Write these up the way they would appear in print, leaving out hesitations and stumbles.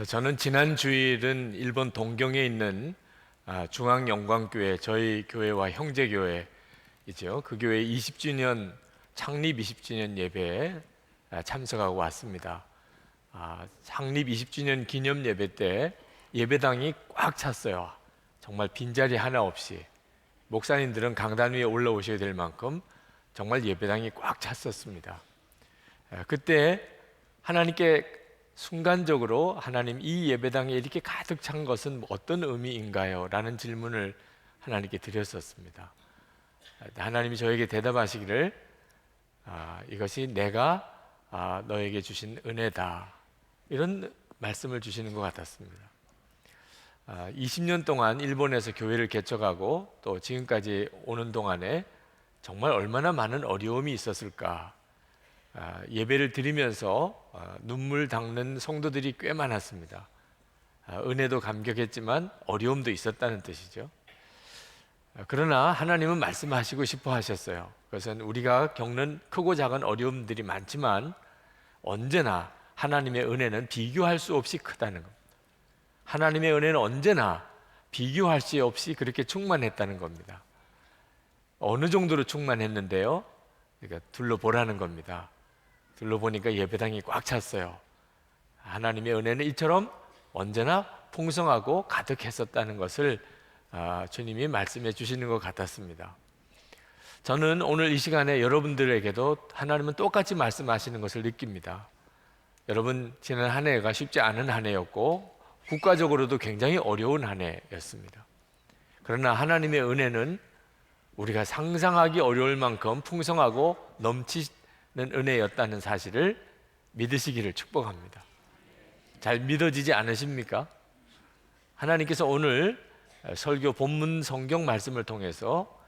저는 지난 주일은 일본 동경에 있는 중앙영광교회, 저희 교회와 형제교회이죠. 그 교회 20주년 창립 20주년 예배에 참석하고 왔습니다. 창립 20주년 기념 예배 때 예배당이 꽉 찼어요. 정말 빈자리 하나 없이 목사님들은 강단 위에 올라오셔야 될 만큼 정말 예배당이 꽉 찼었습니다. 그때 하나님께 순간적으로 하나님, 이 예배당에 이렇게 가득 찬 것은 어떤 의미인가요? 라는 질문을 하나님께 드렸었습니다. 하나님이 저에게 대답하시기를 이것이 내가 너에게 주신 은혜다, 이런 말씀을 주시는 것 같았습니다. 20년 동안 일본에서 교회를 개척하고 또 지금까지 오는 동안에 정말 얼마나 많은 어려움이 있었을까. 예배를 드리면서 눈물 닦는 성도들이 꽤 많았습니다. 은혜도 감격했지만 어려움도 있었다는 뜻이죠. 그러나 하나님은 말씀하시고 싶어 하셨어요. 그것은 우리가 겪는 크고 작은 어려움들이 많지만 언제나 하나님의 은혜는 비교할 수 없이 크다는 겁니다. 하나님의 은혜는 언제나 비교할 수 없이 그렇게 충만했다는 겁니다. 어느 정도로 충만했는데요? 그러니까 둘러보라는 겁니다. 둘러보니까 예배당이 꽉 찼어요. 하나님의 은혜는 이처럼 언제나 풍성하고 가득했었다는 것을 주님이 말씀해 주시는 것 같았습니다. 저는 오늘 이 시간에 여러분들에게도 하나님은 똑같이 말씀하시는 것을 느낍니다. 여러분, 지난 한 해가 쉽지 않은 한 해였고 국가적으로도 굉장히 어려운 한 해였습니다. 그러나 하나님의 은혜는 우리가 상상하기 어려울 만큼 풍성하고 넘치는 은혜였다는 사실을 믿으시기를 축복합니다. 잘 믿어지지 않으십니까? 하나님께서 오늘 설교 본문 성경 말씀을 통해서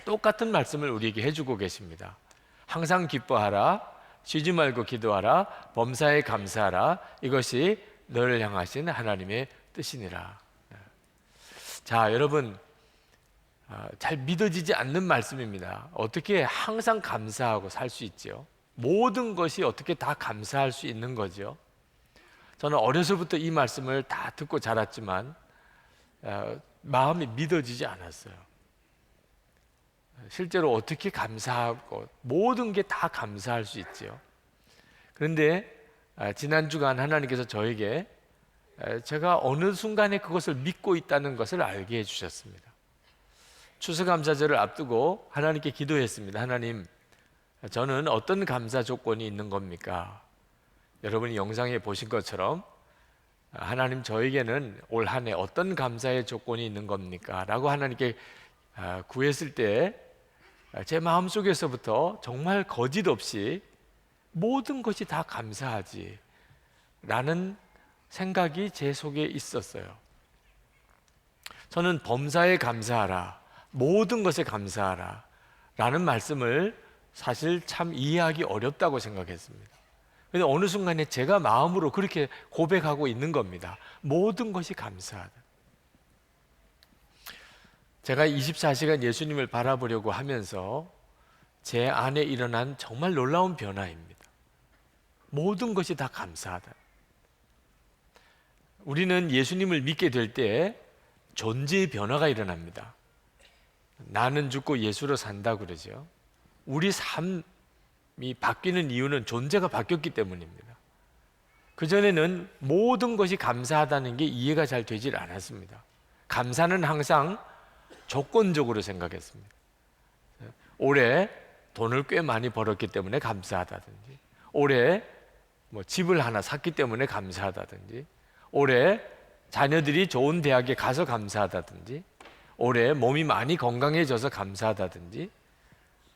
똑같은 말씀을 우리에게 해주고 계십니다. 항상 기뻐하라, 쉬지 말고 기도하라, 범사에 감사하라, 이것이 너를 향하신 하나님의 뜻이니라. 자, 여러분, 잘 믿어지지 않는 말씀입니다. 어떻게 항상 감사하고 살 수 있죠? 모든 것이 어떻게 다 감사할 수 있는 거죠? 저는 어려서부터 이 말씀을 다 듣고 자랐지만 마음이 믿어지지 않았어요. 실제로 어떻게 감사하고 모든 게 다 감사할 수 있죠. 그런데 지난 주간 하나님께서 저에게 제가 어느 순간에 그것을 믿고 있다는 것을 알게 해주셨습니다. 추수감사절을 앞두고 하나님께 기도했습니다. 하나님, 저는 어떤 감사 조건이 있는 겁니까? 여러분이 영상에 보신 것처럼 하나님, 저에게는 올 한 해 어떤 감사의 조건이 있는 겁니까? 라고 하나님께 구했을 때 제 마음속에서부터 정말 거짓 없이 모든 것이 다 감사하지 라는 생각이 제 속에 있었어요. 저는 범사에 감사하라, 모든 것에 감사하라 라는 말씀을 사실 참 이해하기 어렵다고 생각했습니다. 그런데 어느 순간에 제가 마음으로 그렇게 고백하고 있는 겁니다. 모든 것이 감사하다. 제가 24시간 예수님을 바라보려고 하면서 제 안에 일어난 정말 놀라운 변화입니다. 모든 것이 다 감사하다. 우리는 예수님을 믿게 될 때 존재의 변화가 일어납니다. 나는 죽고 예수로 산다 그러죠. 우리 삶이 바뀌는 이유는 존재가 바뀌었기 때문입니다. 그전에는 모든 것이 감사하다는 게 이해가 잘 되질 않았습니다. 감사는 항상 조건적으로 생각했습니다. 올해 돈을 꽤 많이 벌었기 때문에 감사하다든지, 올해 집을 하나 샀기 때문에 감사하다든지, 올해 자녀들이 좋은 대학에 가서 감사하다든지, 올해 몸이 많이 건강해져서 감사하다든지,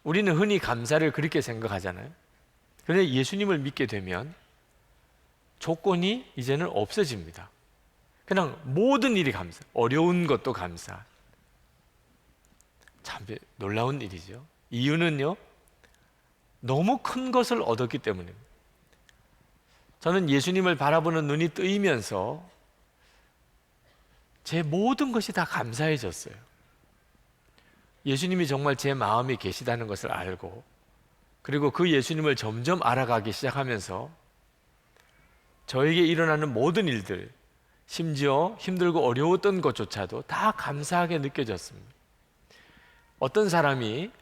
우리는 흔히 감사를 그렇게 생각하잖아요. 그런데 예수님을 믿게 되면 조건이 이제는 없어집니다. 그냥 모든 일이 감사, 어려운 것도 감사. 참 놀라운 일이죠. 이유는요, 너무 큰 것을 얻었기 때문입니다. 저는 예수님을 바라보는 눈이 뜨이면서 제 모든 것이 다 감사해졌어요. 예수님이 정말 제 마음에 계시다는 것을 알고, 그리고 그 예수님을 점점 알아가기 시작하면서 저에게 일어나는 모든 일들, 심지어 힘들고 어려웠던 것조차도 다 감사하게 느껴졌습니다. 어떤 사람이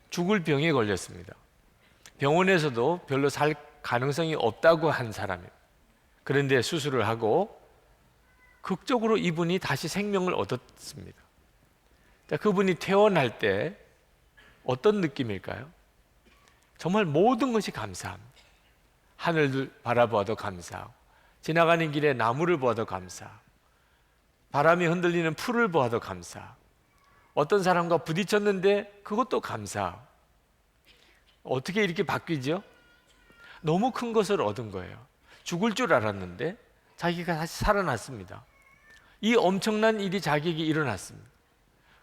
죽을 병에 걸렸습니다. 병원에서도 별로 살 가능성이 없다고 한 사람이에요. 그런데 수술을 하고 극적으로 이분이 다시 생명을 얻었습니다. 자, 그분이 퇴원할 때 어떤 느낌일까요? 정말 모든 것이 감사합니다. 하늘을 바라보아도 감사하고, 지나가는 길에 나무를 보아도 감사하고, 바람이 흔들리는 풀을 보아도 감사하고, 어떤 사람과 부딪혔는데 그것도 감사하고. 어떻게 이렇게 바뀌죠? 너무 큰 것을 얻은 거예요. 죽을 줄 알았는데 자기가 다시 살아났습니다. 이 엄청난 일이 자기에게 일어났습니다.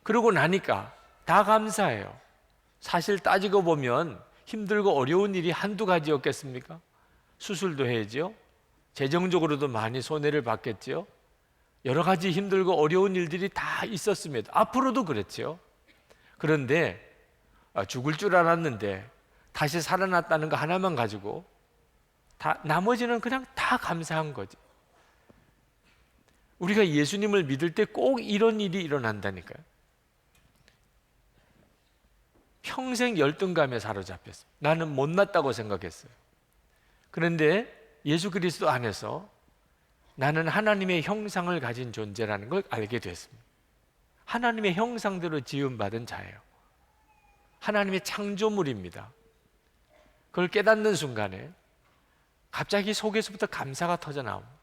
그러고 나니까 다 감사해요. 사실 따지고 보면 힘들고 어려운 일이 한두 가지였겠습니까? 수술도 해야죠. 재정적으로도 많이 손해를 봤겠죠. 여러 가지 힘들고 어려운 일들이 다 있었습니다. 앞으로도 그랬죠. 그런데 죽을 줄 알았는데 다시 살아났다는 거 하나만 가지고 나머지는 그냥 다 감사한 거지. 우리가 예수님을 믿을 때 꼭 이런 일이 일어난다니까요. 평생 열등감에 사로잡혔어요. 나는 못났다고 생각했어요. 그런데 예수 그리스도 안에서 나는 하나님의 형상을 가진 존재라는 걸 알게 됐습니다. 하나님의 형상대로 지음받은 자예요. 하나님의 창조물입니다. 그걸 깨닫는 순간에 갑자기 속에서부터 감사가 터져 나옵니다.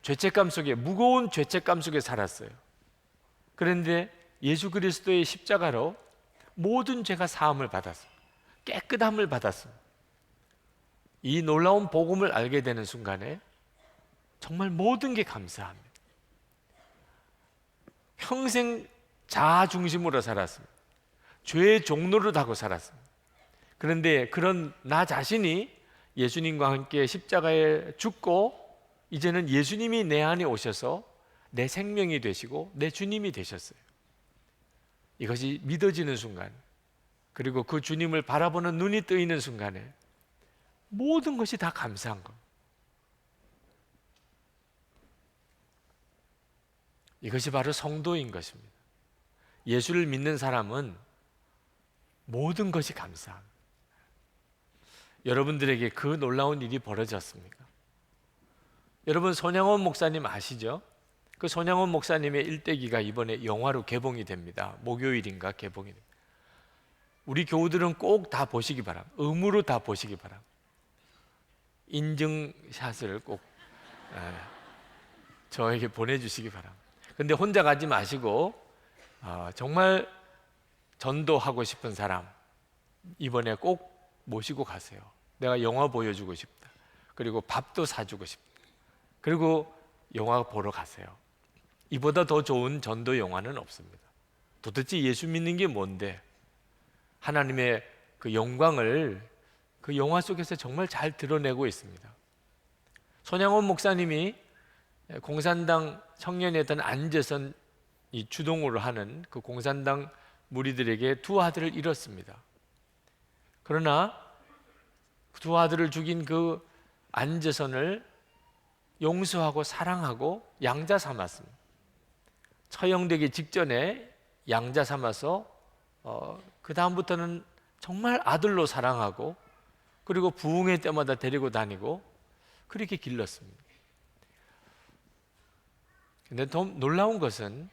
죄책감 속에, 무거운 죄책감 속에 살았어요. 그런데 예수 그리스도의 십자가로 모든 죄가 사함을 받았습니다. 깨끗함을 받았습니다. 이 놀라운 복음을 알게 되는 순간에 정말 모든 게 감사합니다. 평생 자아 중심으로 살았습니다. 죄의 종로를 타고 살았습니다. 그런데 그런 나 자신이 예수님과 함께 십자가에 죽고 이제는 예수님이 내 안에 오셔서 내 생명이 되시고 내 주님이 되셨어요. 이것이 믿어지는 순간, 그리고 그 주님을 바라보는 눈이 뜨이는 순간에 모든 것이 다 감사한 겁니다. 이것이 바로 성도인 것입니다. 예수를 믿는 사람은 모든 것이 감사합니다. 여러분들에게 그 놀라운 일이 벌어졌습니까? 여러분 손양원 목사님 아시죠? 그 손양원 목사님의 일대기가 이번에 영화로 개봉이 됩니다. 목요일인가 개봉이 됩니다. 우리 교우들은 꼭 다 보시기 바랍니다. 의무로 다 보시기 바랍니다. 인증샷을 꼭 저에게 보내주시기 바랍니다. 근데 혼자 가지 마시고 정말 전도하고 싶은 사람 이번에 꼭 모시고 가세요. 내가 영화 보여주고 싶다. 그리고 밥도 사주고 싶다. 그리고 영화 보러 가세요. 이보다 더 좋은 전도 영화는 없습니다. 도대체 예수 믿는 게 뭔데? 하나님의 그 영광을 그 영화 속에서 정말 잘 드러내고 있습니다. 손양원 목사님이 공산당 청년이었던 안재선이 주동으로 하는 그 공산당 무리들에게 두 아들을 잃었습니다. 그러나 두 아들을 죽인 그 안재선을 용서하고 사랑하고 양자 삼았습니다. 처형되기 직전에 양자 삼아서 그 다음부터는 정말 아들로 사랑하고 그리고 부흥회 때마다 데리고 다니고 그렇게 길렀습니다. 근데 더 놀라운 것은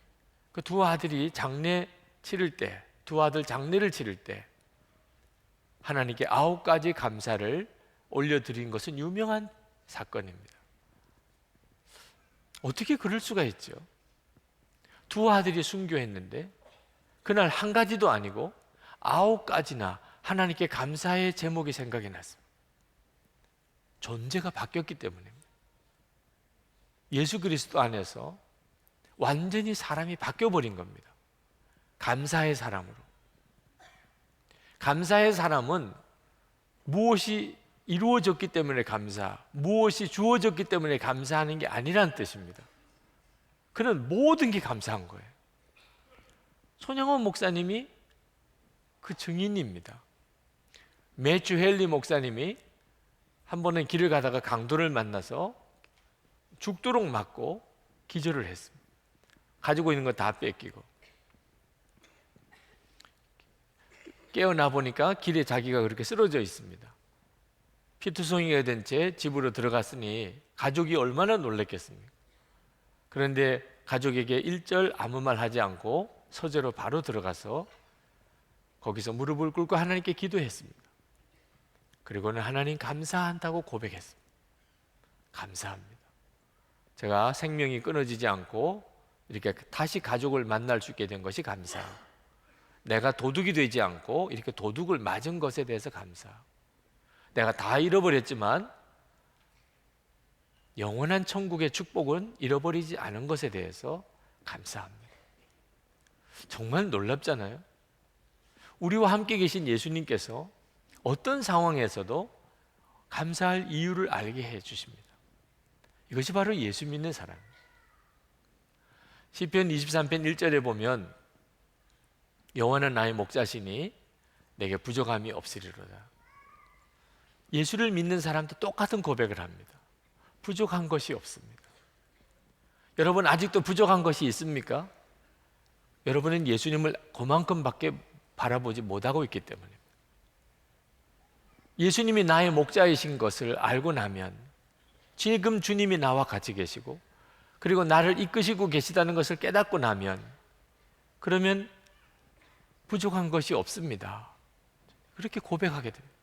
그 두 아들이 장례 치를 때, 두 아들 장례를 치를 때 하나님께 9가지 감사를 올려드린 것은 유명한 사건입니다. 어떻게 그럴 수가 있죠? 두 아들이 순교했는데 그날 한 가지도 아니고 9가지나 하나님께 감사의 제목이 생각이 났습니다. 존재가 바뀌었기 때문입니다. 예수 그리스도 안에서 완전히 사람이 바뀌어버린 겁니다. 감사의 사람으로. 감사의 사람은 무엇이 이루어졌기 때문에 감사, 무엇이 주어졌기 때문에 감사하는 게 아니라는 뜻입니다. 그는 모든 게 감사한 거예요. 손양원 목사님이 그 증인입니다. 매튜 헨리 목사님이 한 번은 길을 가다가 강도를 만나서 죽도록 맞고 기절을 했습니다. 가지고 있는 거 다 뺏기고. 깨어나 보니까 길에 자기가 그렇게 쓰러져 있습니다. 피투성이가 된 채 집으로 들어갔으니 가족이 얼마나 놀랐겠습니까? 그런데 가족에게 일절 아무 말 하지 않고 서재로 바로 들어가서 거기서 무릎을 꿇고 하나님께 기도했습니다. 그리고는 하나님 감사한다고 고백했습니다. 감사합니다. 제가 생명이 끊어지지 않고 이렇게 다시 가족을 만날 수 있게 된 것이 감사하고, 내가 도둑이 되지 않고 이렇게 도둑을 맞은 것에 대해서 감사하고, 내가 다 잃어버렸지만 영원한 천국의 축복은 잃어버리지 않은 것에 대해서 감사합니다. 정말 놀랍잖아요. 우리와 함께 계신 예수님께서 어떤 상황에서도 감사할 이유를 알게 해주십니다. 이것이 바로 예수 믿는 사람입니다. 시편 23편 1절에 보면 여호와는 나의 목자시니 내게 부족함이 없으리로다. 예수를 믿는 사람도 똑같은 고백을 합니다. 부족한 것이 없습니다. 여러분, 아직도 부족한 것이 있습니까? 여러분은 예수님을 그만큼밖에 바라보지 못하고 있기 때문입니다. 예수님이 나의 목자이신 것을 알고 나면, 지금 주님이 나와 같이 계시고 그리고 나를 이끄시고 계시다는 것을 깨닫고 나면, 그러면 부족한 것이 없습니다. 그렇게 고백하게 됩니다.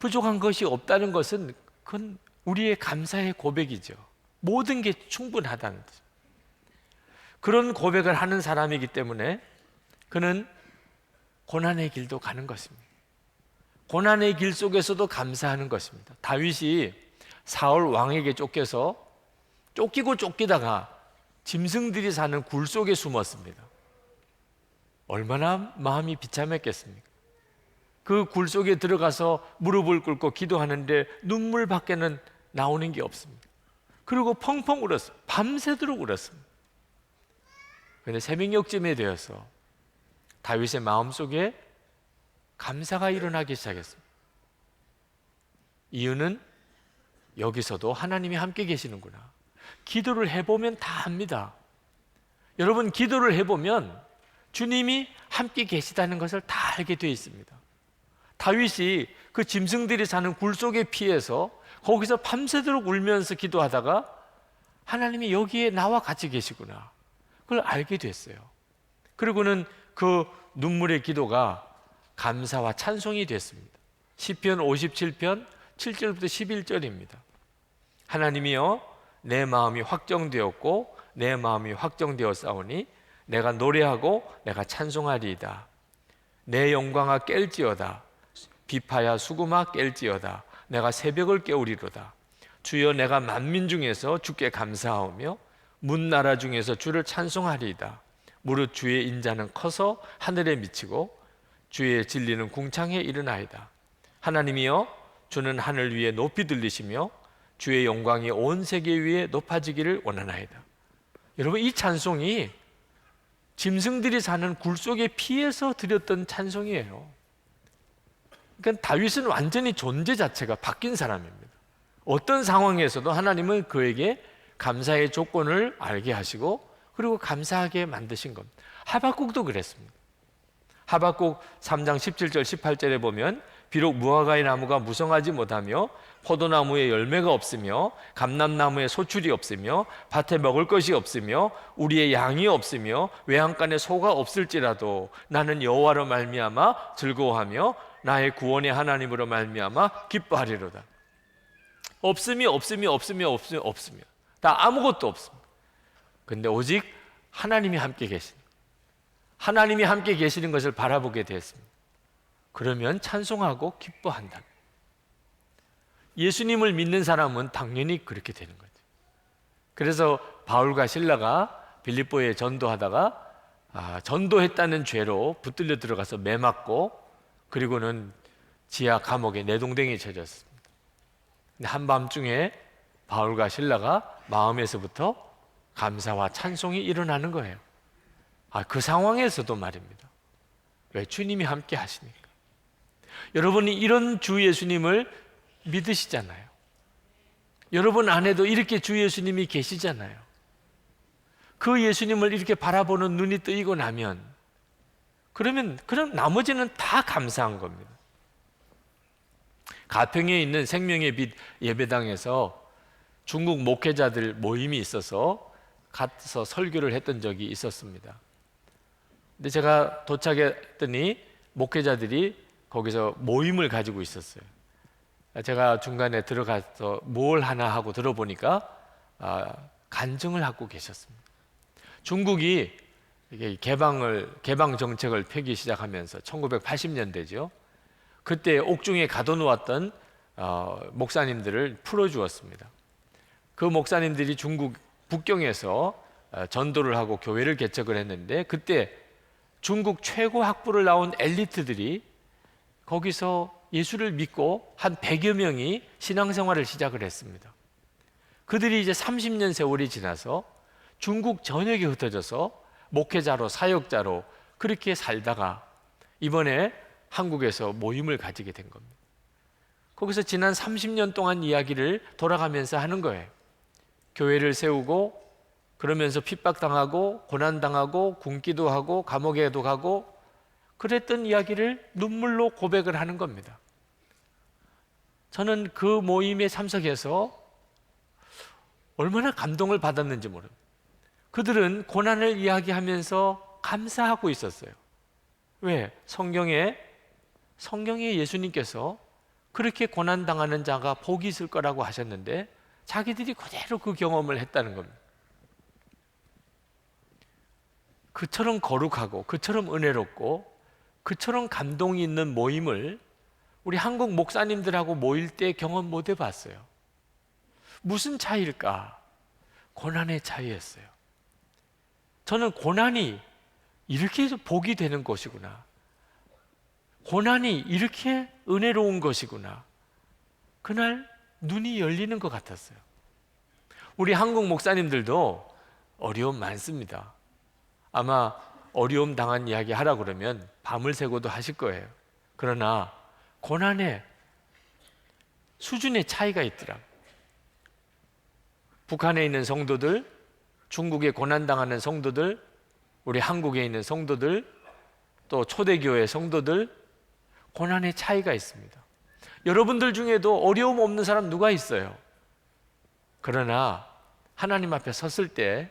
부족한 것이 없다는 것은 그건 우리의 감사의 고백이죠. 모든 게 충분하다는 뜻. 그런 고백을 하는 사람이기 때문에 그는 고난의 길도 가는 것입니다. 고난의 길 속에서도 감사하는 것입니다. 다윗이 사울 왕에게 쫓기고 쫓기다가 짐승들이 사는 굴 속에 숨었습니다. 얼마나 마음이 비참했겠습니까? 그 굴 속에 들어가서 무릎을 꿇고 기도하는데 눈물밖에는 나오는 게 없습니다. 그리고 펑펑 울었어요. 밤새도록 울었습니다. 그런데 새벽녘쯤에 되어서 다윗의 마음속에 감사가 일어나기 시작했습니다. 이유는 여기서도 하나님이 함께 계시는구나. 기도를 해보면 다 압니다. 여러분, 기도를 해보면 주님이 함께 계시다는 것을 다 알게 되어 있습니다. 다윗이 그 짐승들이 사는 굴 속에 피해서 거기서 밤새도록 울면서 기도하다가 하나님이 여기에 나와 같이 계시구나, 그걸 알게 됐어요. 그리고는 그 눈물의 기도가 감사와 찬송이 됐습니다. 시편 57편 7절부터 11절입니다. 하나님이여, 내 마음이 확정되었고 내 마음이 확정되었사오니 내가 노래하고 내가 찬송하리이다. 내 영광아 깰지어다. 비파야 수금아 깰지어다. 내가 새벽을 깨우리로다. 주여, 내가 만민 중에서 주께 감사하오며 문나라 중에서 주를 찬송하리이다. 무릇 주의 인자는 커서 하늘에 미치고 주의 진리는 궁창에 이르나이다. 하나님이여, 주는 하늘 위에 높이 들리시며 주의 영광이 온 세계 위에 높아지기를 원하나이다. 여러분, 이 찬송이 짐승들이 사는 굴 속에 피해서 드렸던 찬송이에요. 그러니까 다윗은 완전히 존재 자체가 바뀐 사람입니다. 어떤 상황에서도 하나님은 그에게 감사의 조건을 알게 하시고 그리고 감사하게 만드신 겁니다. 하박국도 그랬습니다. 하박국 3장 17절 18절에 보면 비록 무화과의 나무가 무성하지 못하며 포도나무에 열매가 없으며 감람나무에 소출이 없으며 밭에 먹을 것이 없으며 우리의 양이 없으며 외양간에 소가 없을지라도 나는 여호와로 말미암아 즐거워하며 나의 구원의 하나님으로 말미암아 기뻐하리로다. 없으며 다 아무것도 없습니다. 근데 오직 하나님이 함께 하나님이 함께 계시는 것을 바라보게 되었습니다. 그러면 찬송하고 기뻐한다. 예수님을 믿는 사람은 당연히 그렇게 되는 거죠. 그래서 바울과 실라가 빌립보에 전도하다가 전도했다는 죄로 붙들려 들어가서 매맞고 그리고는 지하 감옥에 내동댕이 쳐졌습니다. 근데 한밤중에 바울과 실라가 마음에서부터 감사와 찬송이 일어나는 거예요. 그 상황에서도 말입니다. 왜? 주님이 함께 하시니까. 여러분이 이런 주 예수님을 믿으시잖아요. 여러분 안에도 이렇게 주 예수님이 계시잖아요. 그 예수님을 이렇게 바라보는 눈이 뜨이고 나면 그럼 나머지는 다 감사한 겁니다. 가평에 있는 생명의 빛 예배당에서 중국 목회자들 모임이 있어서 가서 설교를 했던 적이 있었습니다. 근데 제가 도착했더니 목회자들이 거기서 모임을 가지고 있었어요. 제가 중간에 들어가서 뭘 하나 하고 들어보니까 간증을 하고 계셨습니다. 중국이 개방 정책을 펴기 시작하면서 1980년대죠. 그때 옥중에 가둬놓았던 목사님들을 풀어주었습니다. 그 목사님들이 중국 북경에서 전도를 하고 교회를 개척을 했는데 그때 중국 최고 학부를 나온 엘리트들이 거기서 예수를 믿고 한 100여 명이 신앙생활을 시작을 했습니다. 그들이 이제 30년 세월이 지나서 중국 전역에 흩어져서 목회자로 사역자로 그렇게 살다가 이번에 한국에서 모임을 가지게 된 겁니다. 거기서 지난 30년 동안 이야기를 돌아가면서 하는 거예요. 교회를 세우고 그러면서 핍박당하고 고난당하고 굶기도 하고 감옥에도 가고 그랬던 이야기를 눈물로 고백을 하는 겁니다. 저는 그 모임에 참석해서 얼마나 감동을 받았는지 모릅니다. 그들은 고난을 이야기하면서 감사하고 있었어요. 왜? 성경에 예수님께서 그렇게 고난당하는 자가 복이 있을 거라고 하셨는데 자기들이 그대로 그 경험을 했다는 겁니다. 그처럼 거룩하고 그처럼 은혜롭고 그처럼 감동이 있는 모임을 우리 한국 목사님들하고 모일 때 경험 못 해봤어요. 무슨 차이일까? 고난의 차이였어요. 저는 고난이 이렇게 복이 되는 것이구나. 고난이 이렇게 은혜로운 것이구나. 그날 눈이 열리는 것 같았어요. 우리 한국 목사님들도 어려움 많습니다. 아마 어려움 당한 이야기 하라 그러면 밤을 새고도 하실 거예요. 그러나 고난의 수준의 차이가 있더라. 북한에 있는 성도들, 중국에 고난당하는 성도들, 우리 한국에 있는 성도들, 또 초대교회 성도들, 고난의 차이가 있습니다. 여러분들 중에도 어려움 없는 사람 누가 있어요? 그러나 하나님 앞에 섰을 때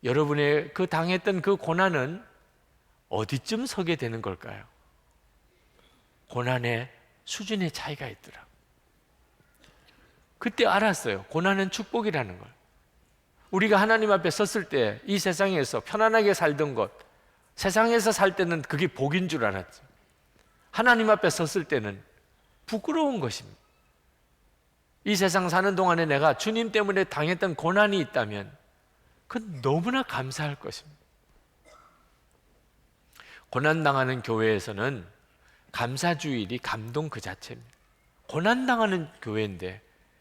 여러분의 그 당했던 그 고난은 어디쯤 서게 되는 걸까요? 고난의 수준의 차이가 있더라. 그때 알았어요. 고난은 축복이라는 걸. 우리가 하나님 앞에 섰을 때 이 세상에서 편안하게 살던 것, 세상에서 살 때는 그게 복인 줄 알았죠. 하나님 앞에 섰을 때는 부끄러운 것입니다. 이 세상 사는 동안에 내가 주님 때문에 당했던 고난이 있다면 그건 너무나 감사할 것입니다. 고난당하는 교회에서는 감사주일이 감동 그 자체입니다. 고난당하는 교회인데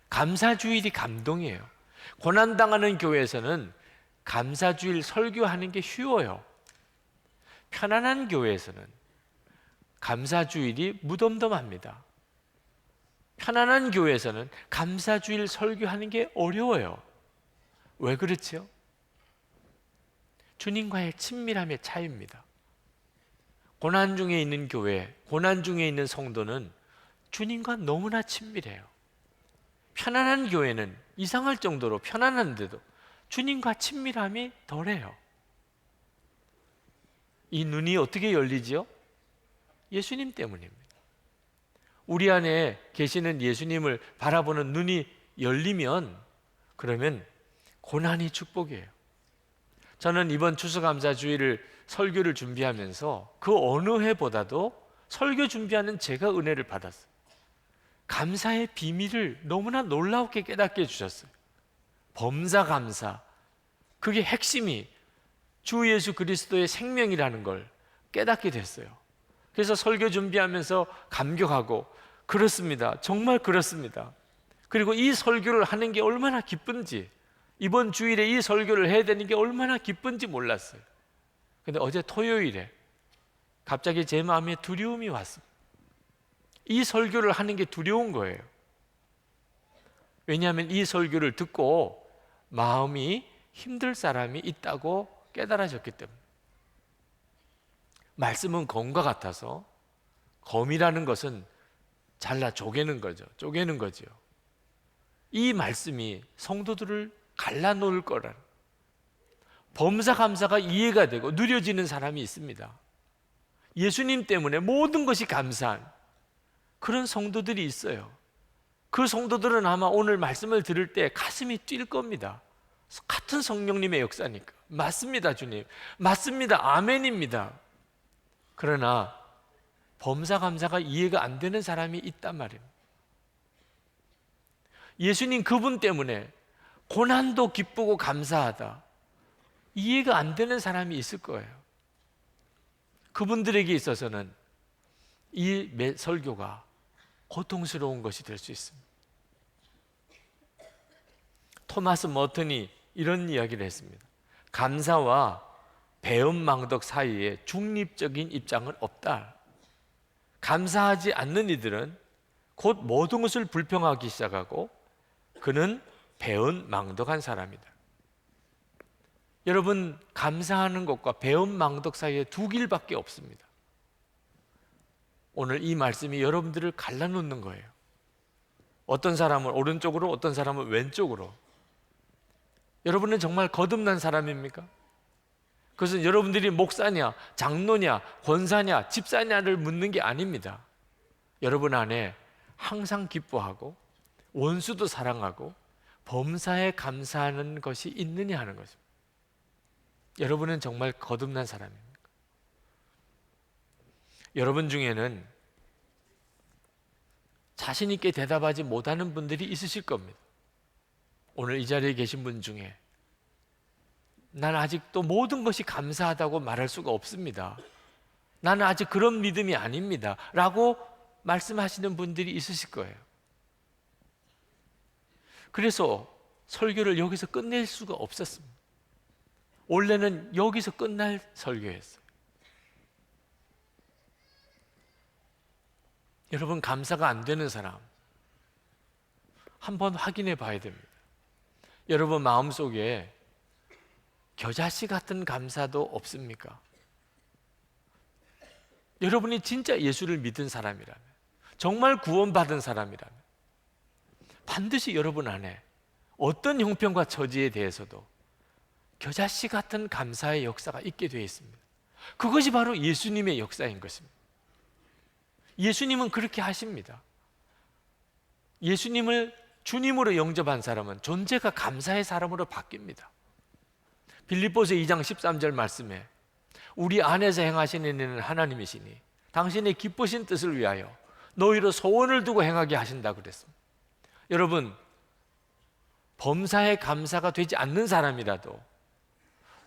감사주일이 감동이에요. 고난당하는 교회에서는 감사주일 설교하는 게 쉬워요. 편안한 교회에서는 감사주일이 무덤덤합니다. 편안한 교회에서는 감사주일 설교하는 게 어려워요. 왜 그렇죠? 주님과의 친밀함의 차이입니다. 고난 중에 있는 교회, 고난 중에 있는 성도는 주님과 너무나 친밀해요. 편안한 교회는 이상할 정도로 편안한데도 주님과 친밀함이 덜해요. 이 눈이 어떻게 열리지요? 예수님 때문입니다. 우리 안에 계시는 예수님을 바라보는 눈이 열리면 그러면 고난이 축복이에요. 저는 이번 추수감사주일을 설교를 준비하면서 그 어느 해보다도 설교 준비하는 제가 은혜를 받았어요. 감사의 비밀을 너무나 놀랍게 깨닫게 해주셨어요. 범사감사, 그게 핵심이 주 예수 그리스도의 생명이라는 걸 깨닫게 됐어요. 그래서 설교 준비하면서 감격하고 그렇습니다. 정말 그렇습니다. 그리고 이 설교를 하는 게 얼마나 기쁜지, 이번 주일에 이 설교를 해야 되는 게 얼마나 기쁜지 몰랐어요. 근데 어제 토요일에 갑자기 제 마음에 두려움이 왔습니다. 이 설교를 하는 게 두려운 거예요. 왜냐하면 이 설교를 듣고 마음이 힘들 사람이 있다고 깨달아졌기 때문에. 말씀은 검과 같아서, 검이라는 것은 잘라 쪼개는 거죠. 쪼개는 거죠. 이 말씀이 성도들을 갈라놓을 거라는, 범사감사가 이해가 되고 누려지는 사람이 있습니다. 예수님 때문에 모든 것이 감사한 그런 성도들이 있어요. 그 성도들은 아마 오늘 말씀을 들을 때 가슴이 뛸 겁니다. 같은 성령님의 역사니까. 맞습니다, 주님. 맞습니다. 아멘입니다. 그러나 범사감사가 이해가 안 되는 사람이 있단 말입니다. 예수님 그분 때문에 고난도 기쁘고 감사하다, 이해가 안 되는 사람이 있을 거예요. 그분들에게 있어서는 이 설교가 고통스러운 것이 될 수 있습니다. 토마스 머튼이 이런 이야기를 했습니다. 감사와 배은망덕 사이에 중립적인 입장은 없다. 감사하지 않는 이들은 곧 모든 것을 불평하기 시작하고 그는 배은망덕한 사람이다. 여러분, 감사하는 것과 배은망덕 사이에 두 길밖에 없습니다. 오늘 이 말씀이 여러분들을 갈라놓는 거예요. 어떤 사람은 오른쪽으로, 어떤 사람은 왼쪽으로. 여러분은 정말 거듭난 사람입니까? 그것은 여러분들이 목사냐, 장로냐, 권사냐, 집사냐를 묻는 게 아닙니다. 여러분 안에 항상 기뻐하고 원수도 사랑하고 범사에 감사하는 것이 있느냐 하는 것입니다. 여러분은 정말 거듭난 사람입니까? 여러분 중에는 자신 있게 대답하지 못하는 분들이 있으실 겁니다. 오늘 이 자리에 계신 분 중에 나는 아직도 모든 것이 감사하다고 말할 수가 없습니다, 나는 아직 그런 믿음이 아닙니다 라고 말씀하시는 분들이 있으실 거예요. 그래서 설교를 여기서 끝낼 수가 없었습니다. 원래는 여기서 끝날 설교였어요. 여러분, 감사가 안 되는 사람 한번 확인해 봐야 됩니다. 여러분 마음속에 겨자씨 같은 감사도 없습니까? 여러분이 진짜 예수를 믿은 사람이라면, 정말 구원받은 사람이라면 반드시 여러분 안에 어떤 형편과 처지에 대해서도 겨자씨 같은 감사의 역사가 있게 되어 있습니다. 그것이 바로 예수님의 역사인 것입니다. 예수님은 그렇게 하십니다. 예수님을 주님으로 영접한 사람은 존재가 감사의 사람으로 바뀝니다. 빌립보서 2장 13절 말씀에 우리 안에서 행하시는 일은 하나님이시니 당신의 기쁘신 뜻을 위하여 너희로 소원을 두고 행하게 하신다고 그랬습니다. 여러분, 범사에 감사가 되지 않는 사람이라도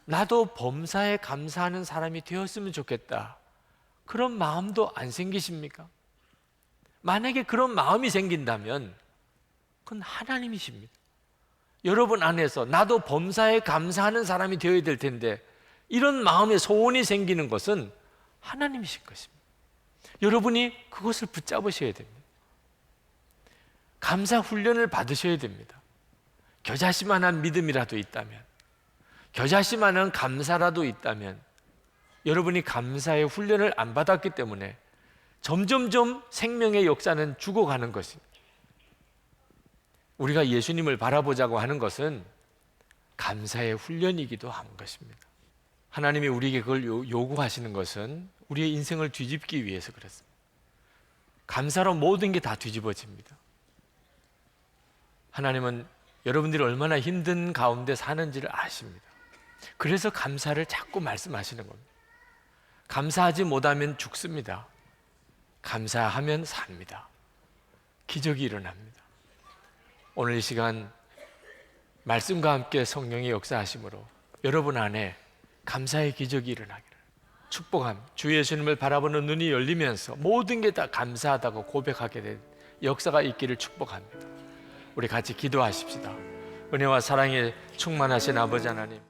나도 범사에 감사하는 사람이 되었으면 좋겠다, 그런 마음도 안 생기십니까? 만약에 그런 마음이 생긴다면 그건 하나님이십니다. 여러분 안에서 나도 범사에 감사하는 사람이 되어야 될 텐데 이런 마음의 소원이 생기는 것은 하나님이신 것입니다. 여러분이 그것을 붙잡으셔야 됩니다. 감사 훈련을 받으셔야 됩니다. 겨자씨만한 믿음이라도 있다면, 겨자씨만한 감사라도 있다면, 여러분이 감사의 훈련을 안 받았기 때문에 점점점 생명의 역사는 죽어가는 것입니다. 우리가 예수님을 바라보자고 하는 것은 감사의 훈련이기도 한 것입니다. 하나님이 우리에게 그걸 요구하시는 것은 우리의 인생을 뒤집기 위해서 그렇습니다. 감사로 모든 게 다 뒤집어집니다. 하나님은 여러분들이 얼마나 힘든 가운데 사는지를 아십니다. 그래서 감사를 자꾸 말씀하시는 겁니다. 감사하지 못하면 죽습니다. 감사하면 삽니다. 기적이 일어납니다. 오늘 이 시간 말씀과 함께 성령의 역사하심으로 여러분 안에 감사의 기적이 일어나기를 축복합니다. 주 예수님을 바라보는 눈이 열리면서 모든 게 다 감사하다고 고백하게 된 역사가 있기를 축복합니다. 우리 같이 기도하십시다. 은혜와 사랑에 충만하신 아버지 하나님,